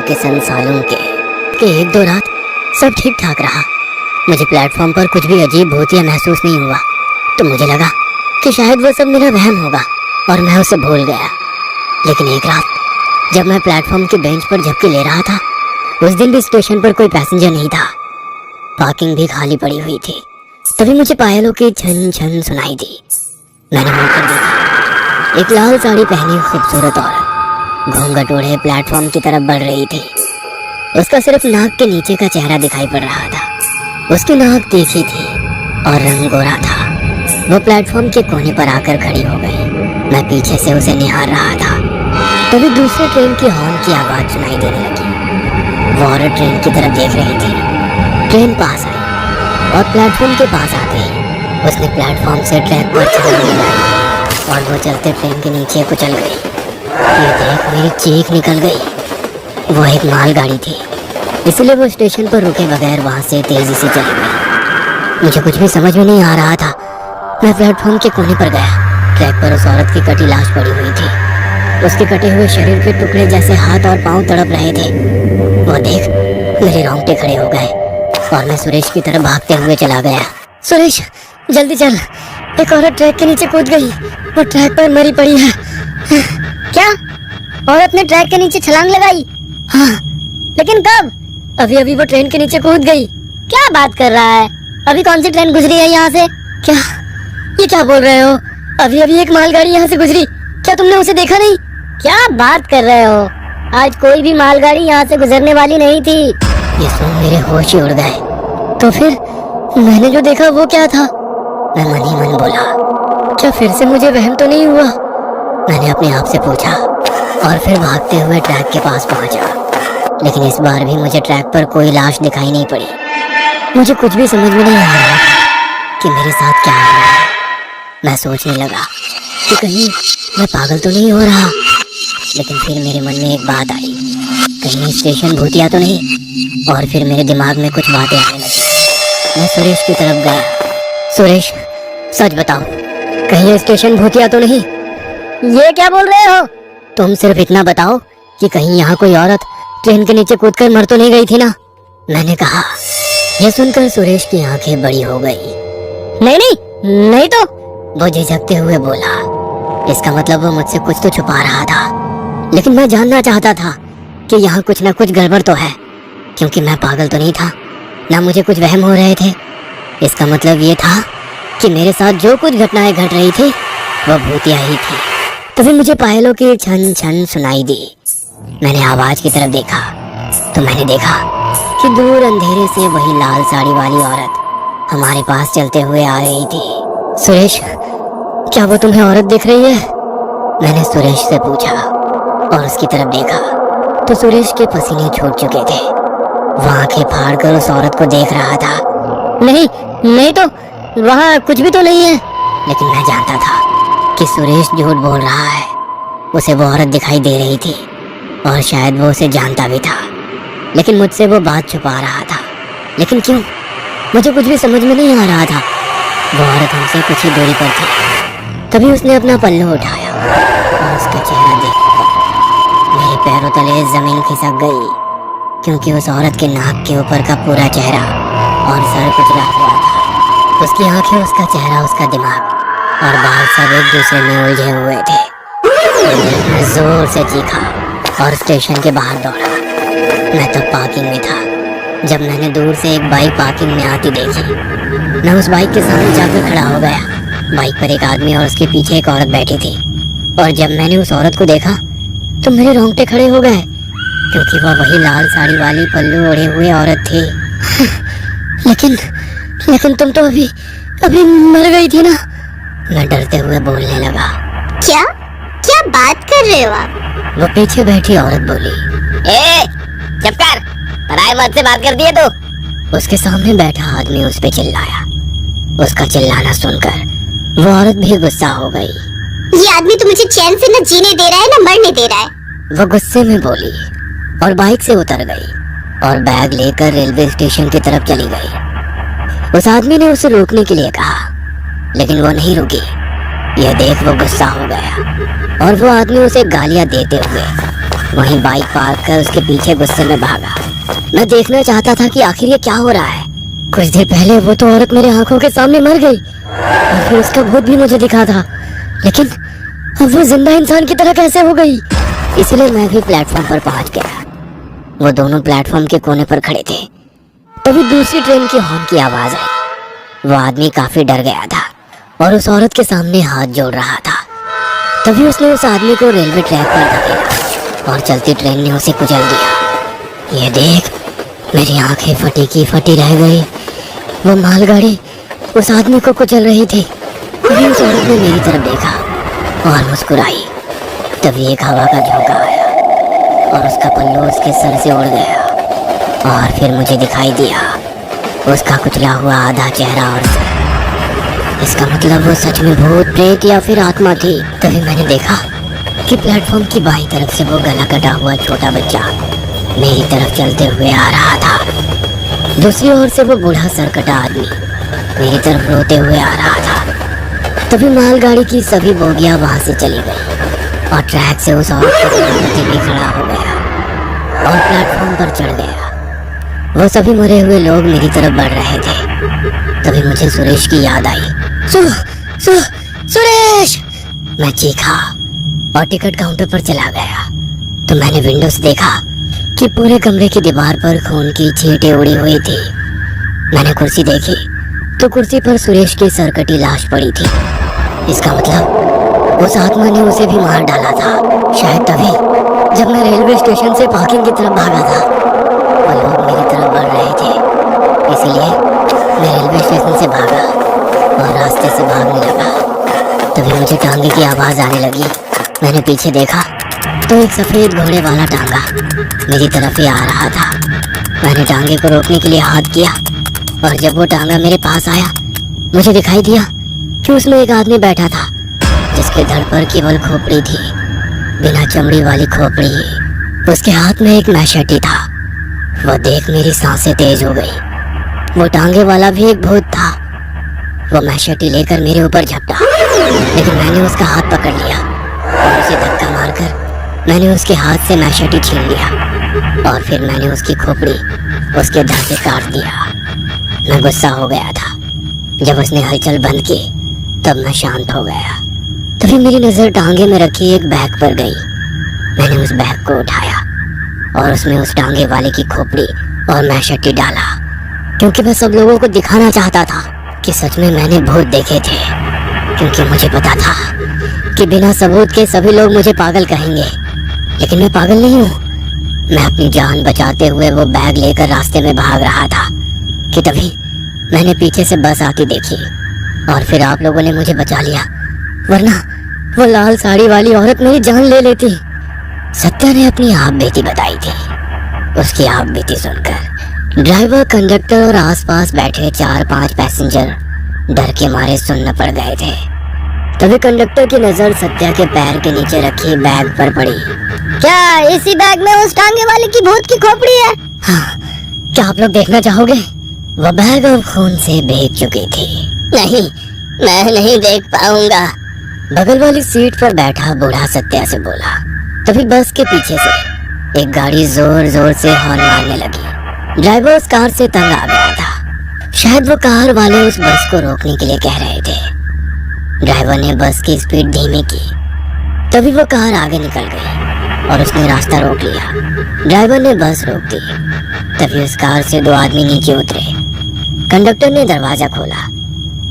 के सन सालों के कि एक दो रात सब ठीक ठाक रहा। मुझे प्लेटफॉर्म पर कुछ भी अजीब भूतिया महसूस नहीं हुआ, तो मुझे लगा कि शायद वो सब मेरा वहम होगा और मैं उसे भूल गया। लेकिन एक रात जब मैं प्लेटफॉर्म की बेंच पर झपकी ले रहा था, उस दिन भी स्टेशन पर कोई पैसेंजर नहीं था, पार्किंग भी खाली पड़ी हुई थी। तभी मुझे पायलों की छन छन सुनाई दी। मैंने मुड़कर देखा, एक लाल साड़ी पहनी खूबसूरत औरत घूंघट ओढ़े प्लेटफॉर्म की तरफ बढ़ रही थी। उसका सिर्फ नाक के नीचे का चेहरा दिखाई पड़ रहा था। उसकी नाक तीखी थी और रंग गोरा था। वो प्लेटफॉर्म के कोने पर आकर खड़ी हो गई। मैं पीछे से उसे निहार रहा था। तभी दूसरे ट्रेन की हॉर्न की आवाज सुनाई देने लगी। वो औरत ट्रेन की तरफ देख रही थी। ट्रेन पास आई और प्लेटफॉर्म के पास आते ही उसने प्लेटफॉर्म से ट्रैक पर छलांग लगाई और वो चलते ट्रेन के नीचे कुचल गई। ये देख मेरी चीख निकल गई। वो एक मालगाड़ी थी, इसलिए वो स्टेशन पर रुके बगैर वहां से तेजी से चली गई। मुझे कुछ भी समझ में नहीं आ रहा था। मैं प्लेटफॉर्म के कोने पर गया। ट्रैक पर उस औरत की कटी लाश पड़ी हुई थी। उसके कटे हुए शरीर के टुकड़े जैसे हाथ और पांव तड़प रहे थे। वो देख मेरे रोंगटे खड़े हो गए और मैं सुरेश की तरफ भागते हुए चला गया। सुरेश जल्दी चल, एक औरत ट्रैक के नीचे कूद गई। वो ट्रैक पर मरी पड़ी है। क्या? औरत ने ट्रैक के नीचे छलांग लगाई? हाँ, लेकिन कब? अभी अभी वो ट्रेन के नीचे कूद गई। क्या बात कर रहा है? अभी कौन सी ट्रेन गुजरी है यहाँ से? क्या ये क्या बोल रहे हो? अभी अभी एक मालगाड़ी यहाँ से गुजरी। क्या तुमने उसे देखा नहीं? क्या बात कर रहे हो? आज कोई भी मालगाड़ी यहाँ से गुजरने वाली नहीं थी। ये सुन मेरे होश ही उड़ गए। तो फिर मैंने जो देखा वो क्या था? मैं मन ही मन बोला, क्या फिर से मुझे वहम तो नहीं हुआ? मैंने अपने आप से पूछा और फिर भागते हुए ट्रैक के पास पहुंचा। लेकिन इस बार भी मुझे ट्रैक पर कोई लाश दिखाई नहीं पड़ी। मुझे कुछ भी समझ में नहीं आ रहा कि मेरे साथ क्या हो रहा है। मैं सोचने लगा कि कहीं मैं पागल तो नहीं हो रहा। लेकिन फिर मेरे मन में एक बात आई, कहीं स्टेशन भूतिया तो नहीं? और फिर मेरे दिमाग में कुछ बातें आने लगी। मैं सुरेश की तरफ गया। सुरेश सच बताओ, कहीं ये स्टेशन भूतिया तो नहीं? ये क्या बोल रहे हो? तुम सिर्फ इतना बताओ कि कहीं यहाँ कोई औरत ट्रेन के नीचे कूदकर मर तो नहीं गई थी ना? मैंने कहा। यह सुनकर सुरेश की आंखें बड़ी हो गई। नहीं नहीं नहीं तो, वो झिझकते हुए बोला। इसका मतलब वो मुझसे कुछ तो छुपा रहा था। लेकिन मैं जानना चाहता था कि यहाँ कुछ ना कुछ गड़बड़ तो है, क्योंकि मैं पागल तो नहीं था, ना मुझे कुछ वहम हो रहे थे। इसका मतलब ये था कि मेरे साथ जो कुछ घटनाएं घट रही थी वो भूतिया ही थी। तभी मुझे पायलों की छन छन सुनाई दी। मैंने आवाज की तरफ देखा तो मैंने देखा कि दूर अंधेरे से वही लाल साड़ी वाली औरत हमारे पास चलते हुए आ रही थी। सुरेश, क्या वो तुम्हें औरत दिख रही है? मैंने सुरेश से पूछा और उसकी तरफ देखा तो सुरेश के पसीने छूट चुके थे। वो आंखें फाड़कर उस औरत को देख रहा था। नहीं नहीं तो, वहाँ कुछ भी तो नहीं है। लेकिन मैं जानता था कि सुरेश झूठ बोल रहा है। उसे वो औरत दिखाई दे रही थी और शायद वो उसे जानता भी था, लेकिन मुझसे वो बात छुपा रहा था। लेकिन क्यों? मुझे कुछ भी समझ में नहीं आ रहा था। वो औरत हमसे कुछ ही दूरी पर थी। तभी उसने अपना पल्लू उठाया और उसका चेहरा देखकर मेरे पैरों तले जमीन खिसक गई, क्योंकि उस औरत के नाक के ऊपर का पूरा चेहरा और सर कुचला हुआ था। उसकी आंखें, उसका चेहरा, उसका दिमाग और बाल सब एक दूसरे में उलझे हुए थे। मैं जोर से चीखा और स्टेशन के बाहर दौड़ा। मैं तब पार्किंग में था जब मैंने दूर से एक बाइक पार्किंग में आती देखी। मैं उस बाइक के सामने जाकर खड़ा हो गया। बाइक पर एक आदमी और उसके पीछे एक औरत बैठी थी। और जब मैंने उस औरत को देखा तो मेरे रोंगटे खड़े हो गए, क्योंकि वह वही लाल साड़ी वाली पल्लू ओढ़े हुए औरत थी। लेकिन तुम तो अभी मर गई थी ना? मैं डरते हुए बोलने लगा। क्या क्या बात कर रहे हो आप? वो पीछे बैठी औरत बोली। चुप कर, पराये मर्द से बात कर दिए तू? उसके सामने बैठा आदमी उस पे चिल्लाया। उसका चिल्लाना सुनकर वो औरत भी गुस्सा हो गई। ये आदमी तो मुझे चैन से न जीने दे रहा है न मरने दे रहा है। वो गुस्से में बोली और बाइक से उतर गई और बैग लेकर रेलवे स्टेशन की तरफ चली गई। उस आदमी ने उसे रोकने के लिए कहा, लेकिन वो नहीं रुकी। यह देख वो गुस्सा हो गया और वो आदमी उसे गालियां देते हुए वहीं बाइक पार्क कर उसके पीछे गुस्से में भागा। मैं देखना चाहता था कि आखिर ये क्या हो रहा है। कुछ देर पहले वो तो औरत मेरे आंखों के सामने मर गई और फिर उसका भूत भी मुझे दिखा था, लेकिन अब वो जिंदा इंसान की तरह कैसे हो गई। इसलिए मैं भी प्लेटफॉर्म पर पहुंच गया। वो दोनों प्लेटफॉर्म के कोने पर खड़े थे। तभी दूसरी ट्रेन की हॉर्न की आवाज आई। वो आदमी काफी डर गया था और उस औरत के सामने हाथ जोड़ रहा था। तभी उसने उस आदमी को रेलवे ट्रैक पर धकेला और चलती ट्रेन ने उसे कुचल दिया। ये देख, मेरी आंखें फटी की फटी रह गई। वो मालगाड़ी उस आदमी को कुचल रही थी। तभी उस औरत ने मेरी तरफ देखा और मुस्कुराई। तभी एक हवा का झोंका आया और उसका पल्लू उसके सर से उड़ गया और फिर मुझे दिखाई दिया उसका कुचला हुआ आधा चेहरा और सर। इसका मतलब वो सच में भूत, प्रेत या फिर आत्मा थी। तभी मैंने देखा कि प्लेटफॉर्म की बाईं तरफ से वो गला कटा हुआ छोटा बच्चा मेरी तरफ चलते हुए आ रहा था। दूसरी ओर से वो बूढ़ा सरकटा आदमी मेरी तरफ रोते हुए आ रहा था। तभी मालगाड़ी की सभी बोगियां वहां से चली गई और ट्रैक से उस औरत का पति भी खड़ा हो गया और प्लेटफॉर्म पर चढ़ गया। वो सभी मरे हुए लोग मेरी तरफ बढ़ रहे थे। तभी मुझे सुरेश की याद आई। सुरेश! मैं चीखा और टिकट काउंटर पर चला गया। तो मैंने विंडो से देखा कि पूरे कमरे की दीवार पर खून की छींटें उड़ी हुई थी। मैंने कुर्सी देखी तो कुर्सी पर सुरेश की सरकटी लाश पड़ी थी। इसका मतलब उस आत्मा ने उसे भी मार डाला था। शायद तभी जब मैं रेलवे स्टेशन से पार्किंग की तरफ भागा था, वो लोग मेरी तरफ बढ़ रहे थे। इसलिए मैं रेलवे स्टेशन से भागा और रास्ते से भागने लगा। तभी मुझे टांगे की आवाज आने लगी। मैंने पीछे देखा तो एक सफेद घोड़े वाला टांगा मेरी तरफ ही आ रहा था। मैंने टांगे को रोकने के लिए हाथ किया और जब वो टांगा मेरे पास आया, मुझे दिखाई दिया कि उसमें एक आदमी बैठा था जिसके धड़ पर केवल खोपड़ी थी, बिना चमड़ी वाली खोपड़ी। उसके हाथ में एक मैशेटी था। वो देख मेरी सांसें तेज हो गई। वो टांगे वाला भी एक भूत था। वो मैशेटी लेकर मेरे ऊपर झपटा, लेकिन मैंने उसका हाथ पकड़ लिया और उसे धक्का मारकर मैंने उसके हाथ से मैशेटी छीन लिया और फिर मैंने उसकी खोपड़ी उसके धड़ से काट दिया। मैं गुस्सा हो गया था। जब उसने हलचल बंद की तब मैं शांत हो गया। तभी मेरी नजर टांगे में रखी एक बैग पर गई। मैंने उस बैग को उठाया और उसमें उस टांगे वाले की खोपड़ी और मैशेटी डाला, क्योंकि मैं सब लोगों को दिखाना चाहता था कि सच में मैंने भूत देखे थे। क्योंकि मुझे पता था कि बिना सबूत के सभी लोग मुझे पागल कहेंगे, लेकिन मैं पागल नहीं हूँ। मैं अपनी जान बचाते हुए वो बैग लेकर रास्ते में भाग रहा था कि तभी मैंने पीछे से बस आती देखी और फिर आप लोगों ने मुझे बचा लिया, वरना वो लाल साड़ी वाली औरत मेरी जान ले लेती। सत्या ने अपनी आप बीती बताई थी। उसकी आप बीती सुनकर ड्राइवर, कंडक्टर और आसपास बैठे 4-5 पैसेंजर डर के मारे सुन्न पड़ गए थे। तभी कंडक्टर की नजर सत्या के पैर के नीचे रखी बैग पर पड़ी। क्या इसी बैग में उस टांगे वाले की भूत की खोपड़ी है? हाँ, क्या आप लोग देखना चाहोगे? वह बैग अब खून से भीग चुकी थी। नहीं, मैं नहीं देख पाऊंगा। बगल वाली सीट पर बैठा बूढ़ा सत्या से बोला। तभी बस के पीछे से एक गाड़ी जोर जोर से हॉर्न मारने लगी। ड्राइवर उस कार से तंग आ गया था। शायद वो कार वाले उस बस को रोकने के लिए कह रहे थे। ड्राइवर ने बस की स्पीड धीमी की। तभी वो कार आगे निकल गई और उसने रास्ता रोक लिया। ड्राइवर ने बस रोक दी। तभी उस कार से 2 आदमी नीचे उतरे। कंडक्टर ने दरवाजा खोला।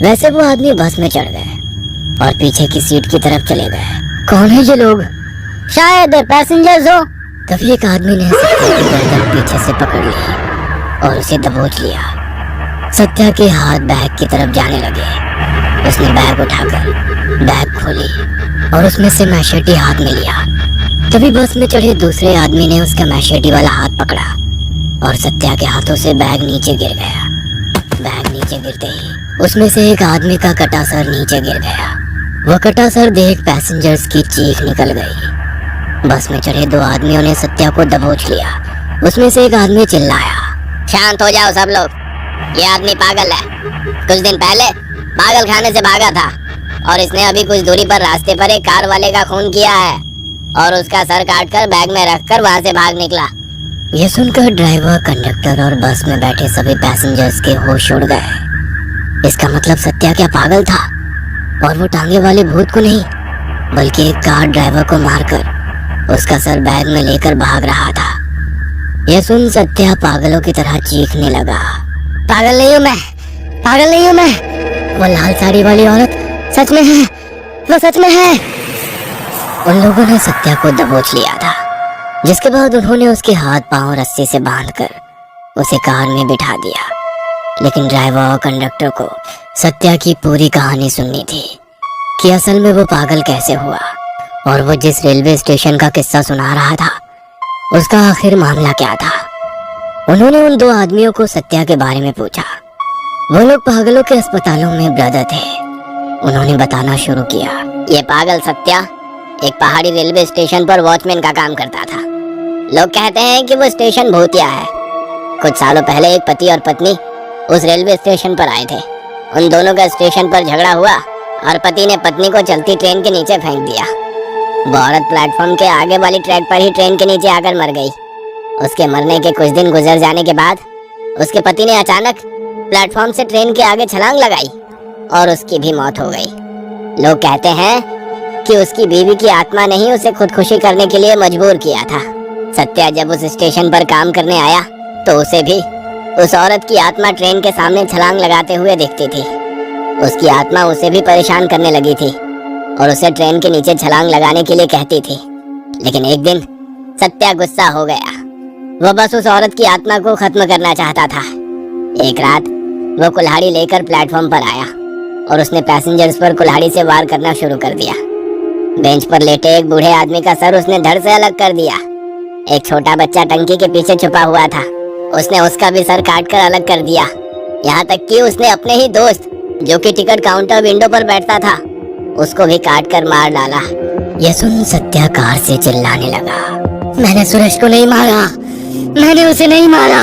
वैसे वो आदमी बस में चढ़ गए और पीछे की सीट की तरफ चले गए। कौन है ये लोग? शायद पैसेंजर्स हो। तभी एक आदमी ने सत्या की गर्दन पीछे से पकड़ ली और उसे दबोच लिया। सत्या के हाथ बैग की तरफ जाने लगे। उसने बैग उठाकर बैग खोली और उसमें से मैशेटी हाथ में लिया। तभी बस में चढ़े दूसरे आदमी ने उसका मैशेटी वाला हाथ पकड़ा और सत्या के हाथों से बैग नीचे गिर गया। बैग नीचे गिरते ही उसमें से एक आदमी का कटा सर नीचे गिर गया। वह कटा सर देख पैसेंजर्स की चीख निकल गई। बस में चढ़े 2 आदमियों ने सत्या को दबोच लिया। उसमें से एक आदमी चिल्लाया, शांत हो जाओ सब लोग, ये आदमी पागल है। कुछ दिन पहले पागल खाने से भागा था और इसने अभी कुछ दूरी पर रास्ते पर एक कार वाले का खून किया है। और उसका सर काटकर बैग में रखकर वहां से भाग निकला। ये सुनकर ड्राइवर, कंडक्टर और बस में बैठे सभी पैसेंजर्स के होश उड़ गए। इसका मतलब सत्या क्या पागल था और वो टांगे वाले भूत को नहीं बल्कि एक कार ड्राइवर को मारकर उसका सर बैग में लेकर भाग रहा था। यह सुन सत्या पागलों की तरह चीखने लगा, पागल नहीं हूँ मैं, पागल नहीं हूँ मैं। वो लाल साड़ी वाली औरत सच में है, वो सच में है। उन लोगों ने सत्या को दबोच लिया था, जिसके बाद उन्होंने उसके हाथ पांव रस्सी से बांधकर उसे कार में बिठा दिया। लेकिन ड्राइवर और कंडक्टर को सत्या की पूरी कहानी सुननी थी कि असल में वो पागल कैसे हुआ और वो जिस रेलवे स्टेशन का किस्सा सुना रहा था उसका आखिर मामला क्या था। उन्होंने उन दो आदमियों को सत्या के बारे में पूछा। वो लोग पागलों के अस्पतालों में ब्रदर थे। उन्होंने बताना शुरू किया। ये पागल सत्या एक पहाड़ी रेलवे स्टेशन पर वॉचमैन का काम करता था। लोग कहते हैं कि वो स्टेशन भूतिया है। कुछ सालों पहले एक पति और पत्नी उस रेलवे स्टेशन पर आए थे। उन दोनों का स्टेशन पर झगड़ा हुआ और पति ने पत्नी को चलती ट्रेन के नीचे फेंक दिया। वो औरत प्लेटफॉर्म के आगे वाली ट्रैक पर ही ट्रेन के नीचे आकर मर गई। उसके मरने के कुछ दिन गुजर जाने के बाद उसके पति ने अचानक प्लेटफॉर्म से ट्रेन के आगे छलांग लगाई और उसकी भी मौत हो गई। लोग कहते हैं कि उसकी बीवी की आत्मा ने ही उसे खुदकुशी करने के लिए मजबूर किया था। सत्या जब उस स्टेशन पर काम करने आया तो उसे भी उस औरत की आत्मा ट्रेन के सामने छलांग लगाते हुए दिखती थी। उसकी आत्मा उसे भी परेशान करने लगी थी और उसे ट्रेन के नीचे छलांग लगाने के लिए कहती थी। लेकिन एक दिन सत्या गुस्सा हो गया। वो बस उस औरत की आत्मा को खत्म करना चाहता था। एक रात वो कुल्हाड़ी लेकर प्लेटफॉर्म पर आया और उसने पैसेंजर्स पर कुल्हाड़ी से वार करना शुरू कर दिया। बेंच पर लेटे एक बूढ़े आदमी का सर उसने धड़ से अलग कर दिया। एक छोटा बच्चा टंकी के पीछे छुपा हुआ था, उसने उसका भी सर काट कर अलग कर दिया। यहाँ तक कि उसने अपने ही दोस्त जो कि टिकट काउंटर विंडो पर बैठता था उसको भी काट कर मार डाला। यह सुन सत्या कार से चिल्लाने लगा, मैंने सुरेश को नहीं मारा, मैंने उसे नहीं मारा,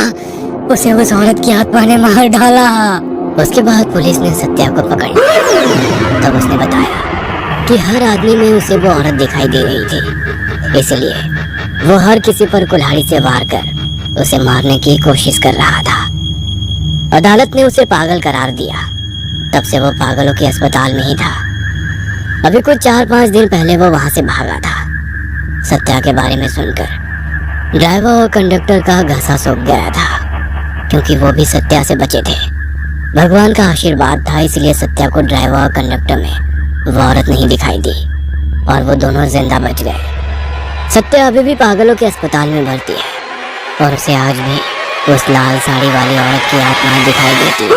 उसे उस औरत की आत्मा ने मार डाला। उसके बाद पुलिस ने सत्या को पकड़ लिया। तब उसने बताया कि हर आदमी में उसे वो औरत दिखाई दे रही थी, इसलिए वो हर किसी पर कुल्हाड़ी से वार कर उसे मारने की कोशिश कर रहा था। अदालत ने उसे पागल करार दिया। तब से वो पागलों के अस्पताल में ही था। अभी कुछ 4-5 दिन पहले वो वहां से भागा था। सत्या के बारे में सुनकर ड्राइवर और कंडक्टर का घसा सूख गया था, क्योंकि वो भी सत्या से बचे थे। भगवान का आशीर्वाद था, इसलिए सत्या को ड्राइवर और कंडक्टर में वो औरत नहीं दिखाई दी और वो दोनों जिंदा बच गए। सत्या अभी भी पागलों के अस्पताल में भर्ती है और उसे आज भी उस लाल साड़ी वाली औरत की आत्मा दिखाई देती है।